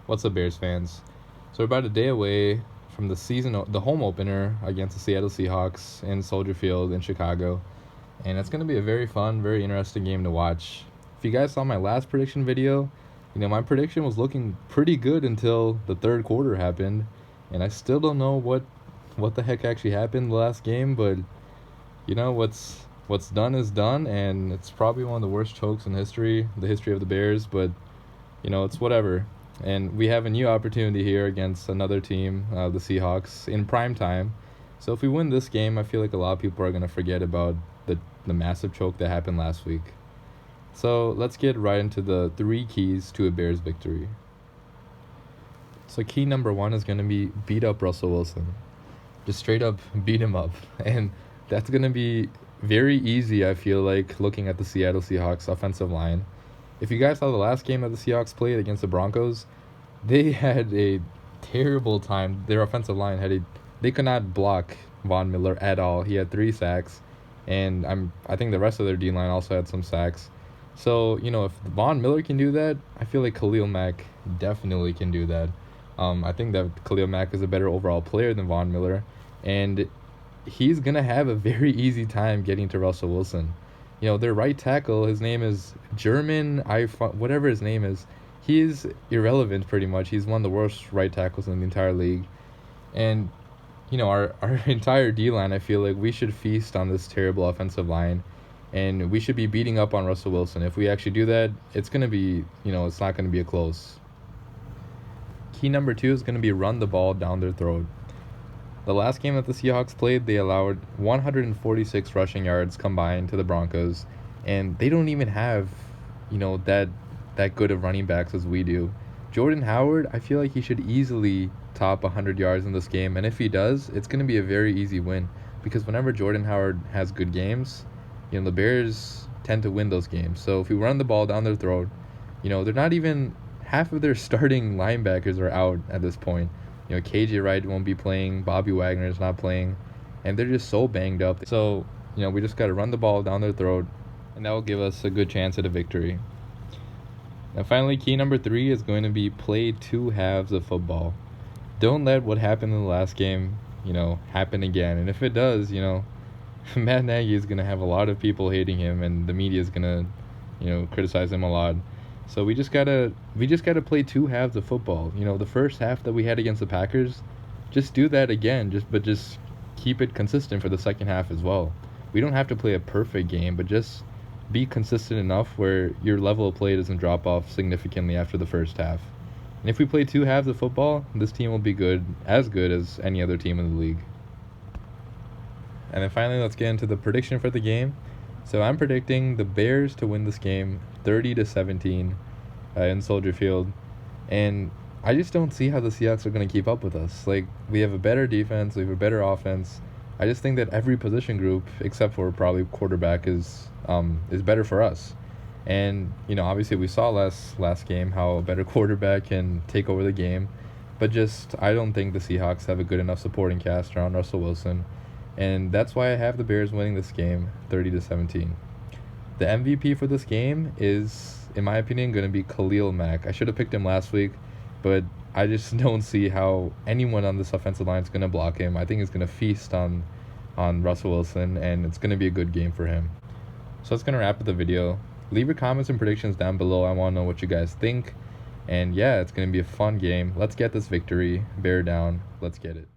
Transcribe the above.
What's up, Bears fans? So we're about a day away from the home opener against the Seattle Seahawks in Soldier Field in Chicago, and it's going to be a very fun, very interesting game to watch. If you guys saw my last prediction video, my prediction was looking pretty good until the third quarter happened, and I still don't know what the heck actually happened the last game, but what's done is done, and it's probably one of the worst chokes in the history of the Bears, but it's whatever. And we have a new opportunity here against another team, the Seahawks, in prime time. So if we win this game, I feel like a lot of people are going to forget about the massive choke that happened last week. So let's get right into the three keys to a Bears victory. So key number one is going to be beat up Russell Wilson. Just straight up beat him up. And that's going to be very easy, I feel like, looking at the Seattle Seahawks offensive line. If you guys saw the last game that the Seahawks played against the Broncos, they had a terrible time. Their offensive line they could not block Von Miller at all. He had 3 sacks, and I think the rest of their D line also had some sacks. So if Von Miller can do that, I feel like Khalil Mack definitely can do that. I think that Khalil Mack is a better overall player than Von Miller, and he's gonna have a very easy time getting to Russell Wilson. Their right tackle, his name is whatever his name is. He's irrelevant pretty much. He's one of the worst right tackles in the entire league. And, our entire D-line, I feel like we should feast on this terrible offensive line. And we should be beating up on Russell Wilson. If we actually do that, it's going to be, it's not going to be a close. Key number 2 is going to be run the ball down their throat. The last game that the Seahawks played, they allowed 146 rushing yards combined to the Broncos, and they don't even have, that good of running backs as we do. Jordan Howard, I feel like he should easily top 100 yards in this game, and if he does, it's going to be a very easy win, because whenever Jordan Howard has good games, the Bears tend to win those games. So if we run the ball down their throat, they're not even half of their starting linebackers are out at this point. KJ Wright won't be playing, Bobby Wagner's not playing, and they're just so banged up. So, we just got to run the ball down their throat, and that will give us a good chance at a victory. And finally, key number 3 is going to be play 2 halves of football. Don't let what happened in the last game, happen again. And if it does, Matt Nagy is going to have a lot of people hating him, and the media is going to, criticize him a lot. So we just gotta play 2 halves of football. The first half that we had against the Packers, just do that again. Just keep it consistent for the second half as well. We don't have to play a perfect game, but just be consistent enough where your level of play doesn't drop off significantly after the first half. And if we play 2 halves of football, this team will be good as any other team in the league. And then finally, let's get into the prediction for the game. So I'm predicting the Bears to win this game 30-17 in Soldier Field. And I just don't see how the Seahawks are going to keep up with us. Like, we have a better defense, we have a better offense. I just think that every position group, except for probably quarterback, is better for us. And, obviously we saw last game how a better quarterback can take over the game. But I don't think the Seahawks have a good enough supporting cast around Russell Wilson. And that's why I have the Bears winning this game 30-17. The MVP for this game is, in my opinion, going to be Khalil Mack. I should have picked him last week, but I just don't see how anyone on this offensive line is going to block him. I think he's going to feast on Russell Wilson, and it's going to be a good game for him. So that's going to wrap up the video. Leave your comments and predictions down below. I want to know what you guys think. And yeah, it's going to be a fun game. Let's get this victory. Bear down. Let's get it.